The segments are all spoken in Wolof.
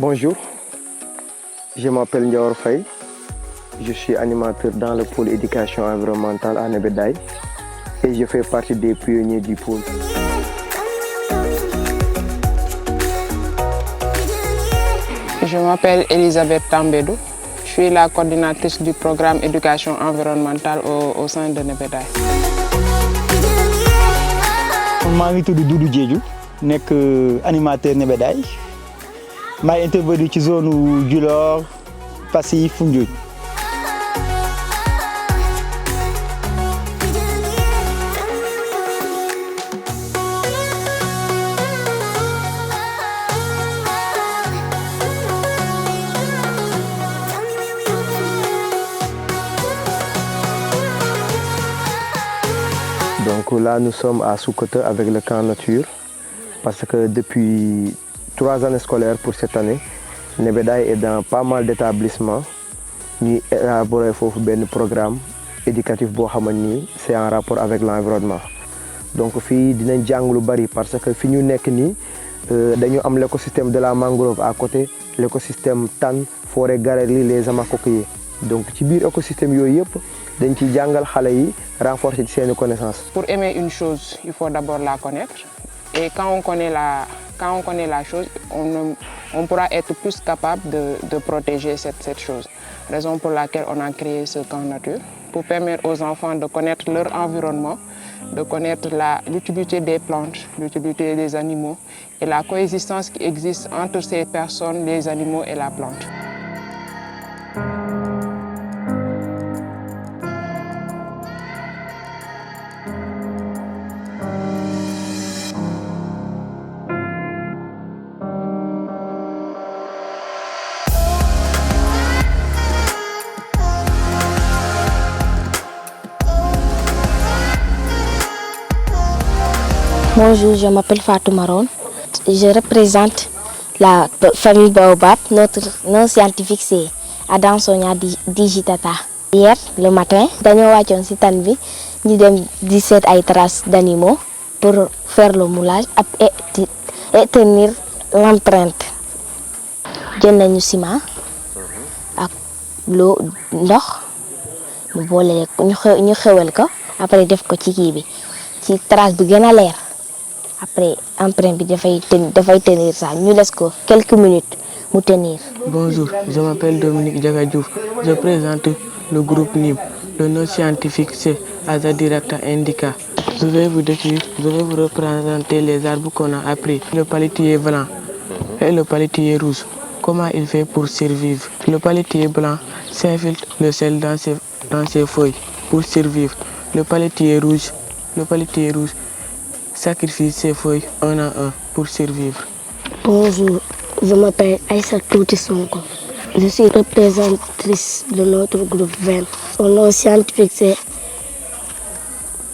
Bonjour, je m'appelle Ndiaor Faye. Je suis animateur dans le pôle éducation environnementale à Nebedaye et je fais partie des pionniers du pôle. Je m'appelle Elisabeth Tambedou. Je suis la coordinatrice du programme éducation environnementale au sein de Nebedaye. Je suis Doudou Diédhiou, animateur Nebedaye. Je suis intervenu dans la zone Djilor, Passy, Foundiougne. Donc là, nous sommes à Soukoto avec le camp nature parce que depuis 3 années scolaires pour cette année, Nebedaye est dans pas mal d'établissements. Nous élaborons un programme éducatif c'est en rapport avec l'environnement. Donc ici, nous avons bari parce que nous avons l'écosystème de la mangrove à côté, l'écosystème tan, forêt galerie, les amacoquilles. Donc ci biir écosystème yooyu yëpp dañ ci jàngal xale yi renforcer ci seeni connaissances. Pour aimer une chose, il faut d'abord la connaître. Et quand on connaît la chose, on pourra être plus capable de protéger cette chose. Raison pour laquelle on a créé ce camp nature, pour permettre aux enfants de connaître leur environnement, de connaître l'utilité des plantes, l'utilité des animaux et la coexistence qui existe entre ces personnes, les animaux et la plante. Bonjour, je m'appelle Fatou Maron. Je représente la famille Baobab. Notre nom scientifique c'est Adansonia digitata. Hier, le matin, nous avons ci tan bi ñu dem 17 ay traces d'animaux pour faire le moulage et tenir l'empreinte. Jël nañu ciment ak l'eau ndox ñu bolé ñu xewal ko après def ko ci kii bi ci trace bi gëna leer. Après, l'empreinte va tenir ça. Nous laissons quelques minutes pour tenir. Bonjour, je m'appelle Dominique Diagadjouf. Je présente le groupe NIM. Le nom scientifique c'est Azadirecta indica. Je vais vous représenter les arbres qu'on a appris. Le palétier blanc et le palétier rouge. Comment il fait pour survivre? Le palétier blanc s'infiltre le sel dans ses feuilles pour survivre. Le palétier rouge sacrifie ses feuilles un à un pour survivre. Bonjour, je m'appelle Aïssa Touti Sonko. Je suis représentatrice de notre groupe 20. Son nom scientifique c'est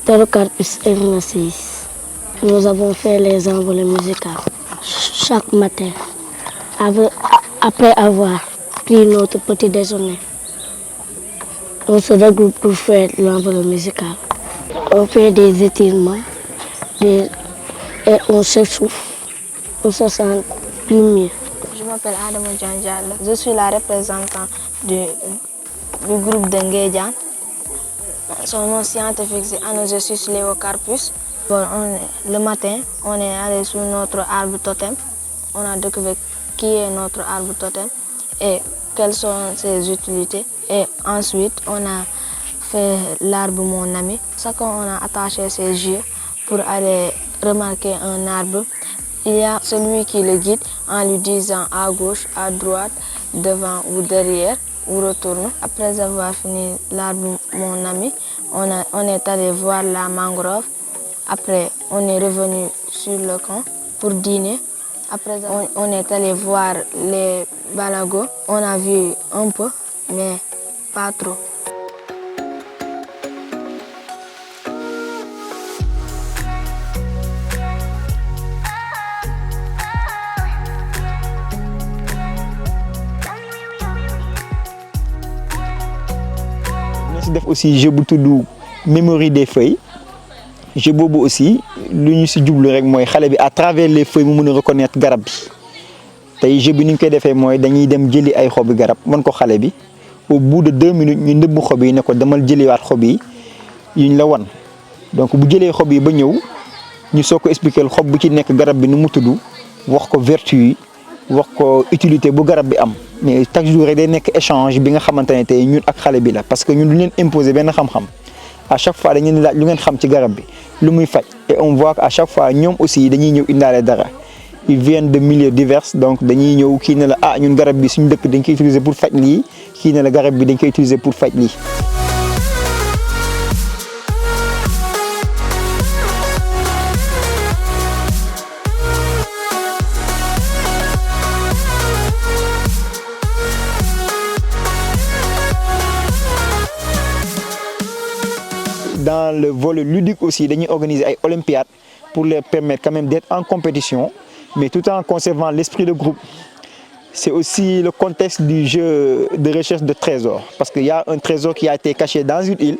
Pterocarpus erinaceus. Nous avons fait les envolées musicales chaque matin. Après avoir pris notre petit déjeuner, on se regroupe pour faire l'envolée musicale. On fait des étirements. Et on s'essouffle, on se sent plus mieux. Je m'appelle Adama Djanjal, je suis la représentante du groupe de Nguédian. Son nom scientifique c'est Anogesus leocarpus. Le matin, on est allé sur notre arbre totem. On a découvert qui est notre arbre totem et quelles sont ses utilités. Et ensuite, on a fait l'arbre mon ami. Chacun on a attaché ses yeux pour aller remarquer un arbre. Il y a celui qui le guide en lui disant à gauche, à droite, devant ou derrière, ou retourne. Après avoir fini l'arbre, mon ami, on est allé voir la mangrove. Après, on est revenu sur le camp pour dîner. Après, on est allé voir les balagos. On a vu un peu, mais pas trop. def aussi jeu bu tudd mémoire des feuilles jeu boobu aussi lu ñu si jublu rek mooy xale bi à travers les feuilles mu mën a reconnaître garab bi tey jeu bi ni ñu koy defee mooy dañuy dem jëli ay xobi garab mën ko xale bi au bout de 2 minutes ñu nëbb xob yi ne ko demal jëliwaat xob yi yuñ la wan donc bu jëlee xob yi ba ñëw ñu soo ko expliquer xob bu ci nekk garab bi nu mu tudd wax ko vertu yi wax ko utilité bu garab bi am mais chaque jour rek day nekk échange bi nga xamante ne tey ñun ak xale bi la parce que ñun du leen imposer benn xam-xam à chaque fois dañu leen laaj lu ngeen xam ci garab bi lu muy faj et on voit que à chaque fois ñoom aussi dañuy ñëw indaale dara ils viennent de milieux divers donc dañuy ñëw kii ne la ah ñun garab bi suñu dëkk dañ koy utiliser pour faj lii kii ne la garab bi dañ koy utiliser pour faj lii. Dans le volet ludique aussi, dañuy organiser ay olympiades pour leur permettre quand même d'être en compétition, mais tout en conservant l'esprit de groupe. C'est aussi le contexte du jeu de recherche de trésors, parce qu'il y a un trésor qui a été caché dans une île,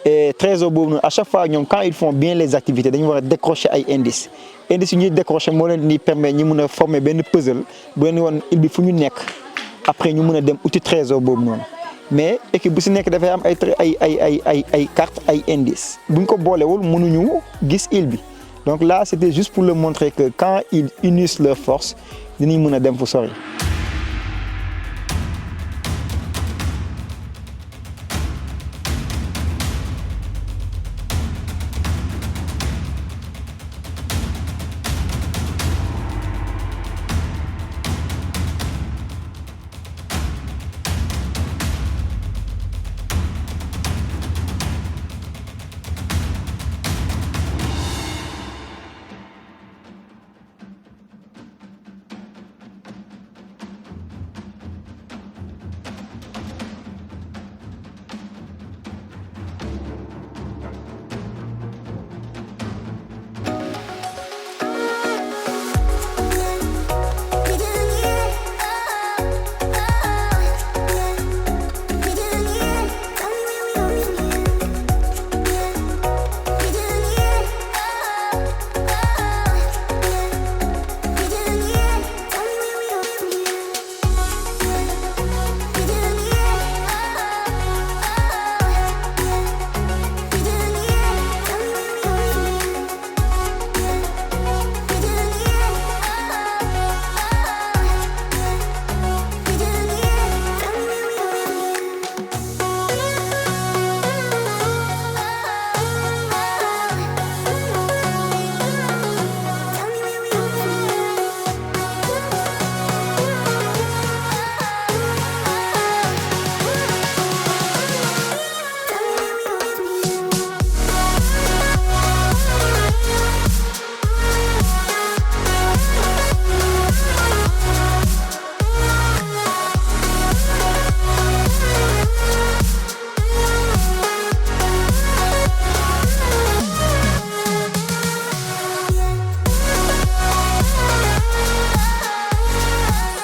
et trésor boobu à chaque fois quand ils font bien les activités dañu war a décrocher ay indices indices yi ñuy décrocher moo leen di permettre ñu mën a former benn puzzle bu leen woon île bi fu ñu nekk après ñu mën a dem uti trésor boobu noonu. Mais équipe bu si nekk dafay am ay cartes ay indices buñ ko boolewul mënuñu gis île bi donc là c'était juste pour leur montrer que quand ils unissent leurs forces dinañ mën a dem fu sori.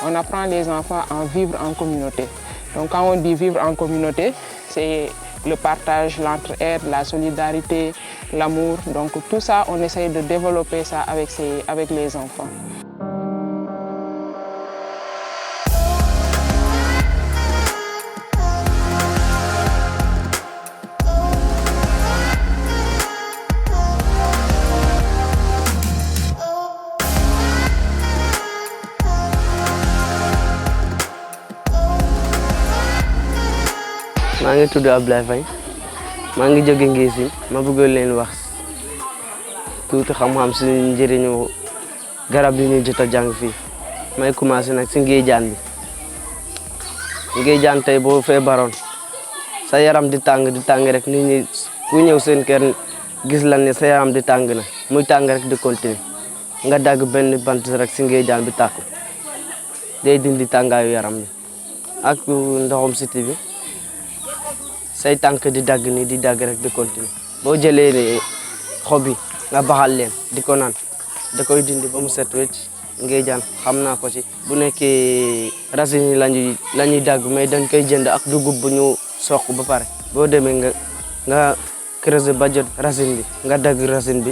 On apprend les enfants à vivre en communauté. Donc quand on dit vivre en communauté, c'est le partage, l'entraide, la solidarité, l'amour. Donc tout ça, on essaye de développer ça avec les enfants. maa ngi tudd Ablaye Faye maa ngi jóge Ngési ma bëggoon leen wax tuuti xam-xam si njëriñu garab yi ñu jot a jàng fii may commencé nag si ngéejaan bi ngéejaan tey boo feebaroon sa yaram di tàng rek nit ñi ku ñëw seen kër gis lan ne sa yaram di tàng na muy tàng rek di continuer nga dagg benn bant rek si ngéejaan bi tàkku day dindi tàngaayu yaram bi ak ndoxum siti bi say tànk di dagg ni di dagg rek di continuer boo jëlee ne xob yi nga baxal leen di ko naan da koy dindi ba mu set wecc ngéejaan xam naa ko ci bu nekkee racine yi la ñuy dagg mais dañ koy jënd ak dugub bu ñu soq ba pare boo demee nga creuser ba jot racine bi nga dagg racine bi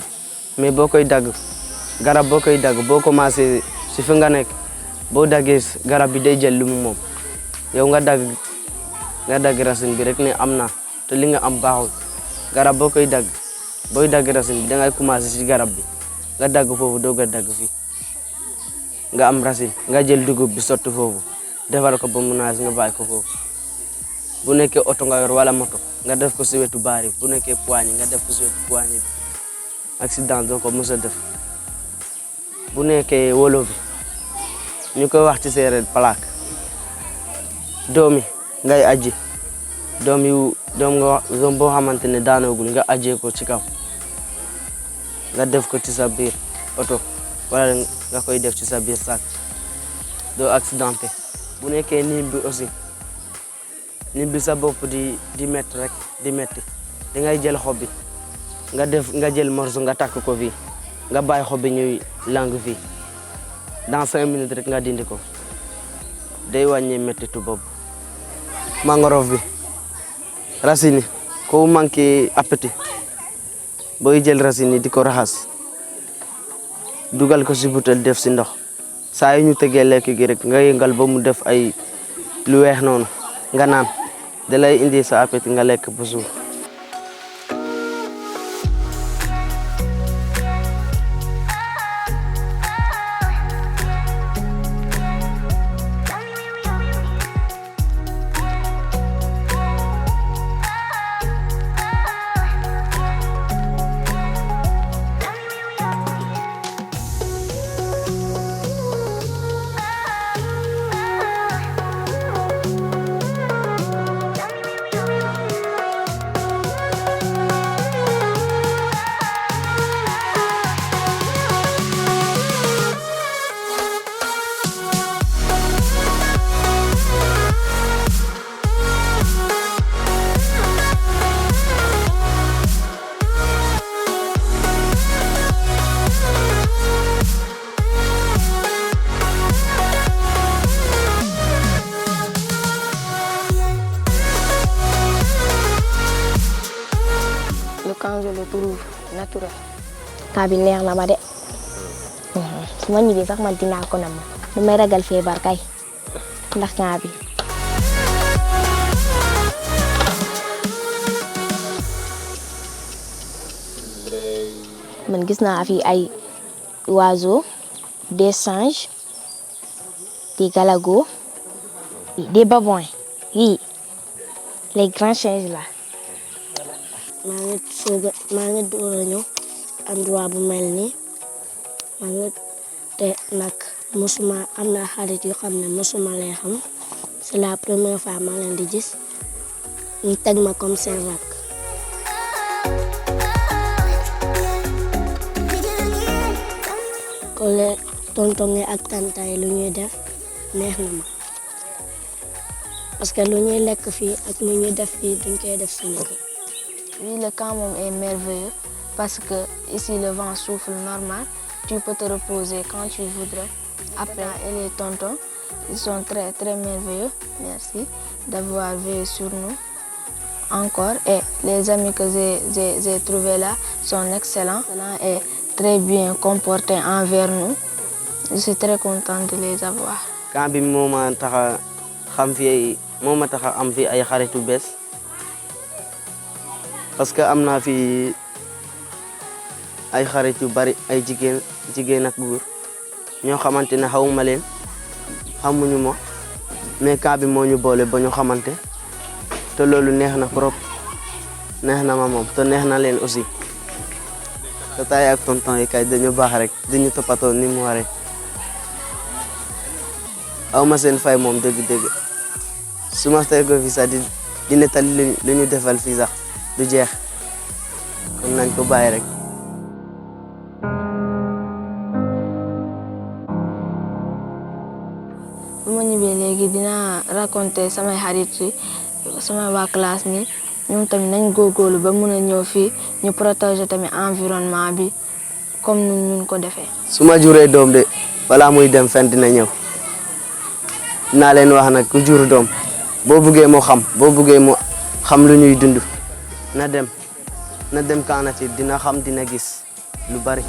mais boo koy dagg garab boo koy dagg boo commencé si fi nga nekk boo daggee garab bi day jël lu mu moom yow nga dagg racine bi rek ne am na te li nga am baaxul garab boo koy dagg booy dagg racine bi da ngay commencé ci garab bi nga dagg foofu doog a dagg fii nga am racine nga jël dugub bi sotti foofu defal ko ba mu naas nga bàyyi ko foofu bu nekkee oto nga yor wala moto nga def ko ci wetu baari bu nekkee poignée nga def ko ci wetu poignée bi accident doo ko mës a def bu nekkee wolo bi ñu koy wax ci séeréer plaque doom yi ngay aji doom boo xamante ne daanoogul nga ajee ko ci kaw nga def ko ci sa biir oto wala nga koy def ci sa biir sac doo accidenté bu nekkee niim bi aussi niim bi sa bopp di métti rek di métti da ngay jël xob bi nga jël morceau nga takk ko fii nga bàyyi xob bi ñuy lang fii dans 5 minutes rek nga dindi ko day wàññi méttitu boobu. mangrove bi racine yi ko manqué appétit booy jël racine yi di ko raxas dugal ko ci butel def ci ndox saa yu ñu tegee lekk gi rek nga yëngal ba mu def ay lu weex noonu nga naan da lay indi sa appétit nga lekk ba suur. Quand je le trouve naturel. Kaa bi neex na ma de su ma ñibbee sax man dinaa ko nam du may ragal feebar kay ndax kaa bi. man gis naa fi ay oiseaux, des singes, des galagos, des babouins oui les grands singes là. maa ngi door a ñëw endroit bu mel nii te nag am na xarit yu xam ne mosuma leen xam c'est la première fois ma leen di gis ñu teg ma comme seen rakk. kon les tonton yi ak tante yi lu ñuy def neex na ma parce que lu ñuy lekk fii ak lu ñuy def fii duñ koy def suñu kër. Oui, le camp est merveilleux parce que ici le vent souffle normal. Tu peux te reposer quand tu voudrais. Après, et les tontons, ils sont très très merveilleux. Merci d'avoir veillé sur nous encore. Et les amis que j'ai trouvés là sont excellents et très bien comportés envers nous. Je suis très contente de les avoir. Camp bi moo ma tax a xam fi moo ma tax a am fi ay xaritu bees. Parce que am naa fi ay xarit yu bari ay jigéen ak góor ñoo xamante ne xawuma leen xamuñu ma mais camp bi moo ñu boole ba ñu xamante te loolu neex na trop neex na ma moom te neex na leen aussi te taay ak tonton yi kay dañu baax rek dañu toppatoo ni mu waree aw ma seen fay moom dëgg-dëgg su ma tey ko fi sax di nettali lu ñu defal fii sax du jeex kon nañ ko bàyyi rek. bu ma ñibbee léegi dinaa raconter samay xarit yi sama waa classe ni ñoom tamit nañ góorgóorlu ba mun a ñëw fii ñu protéger tamit environnement bi comme ñun ko defee. su ma juree doom de balaa muy dem fenn dina ñëw dinaa leen wax nag ku jur doom boo buggee mu xam lu ñuy dund. na dem Camp Nature dina xam dina gis lu bari.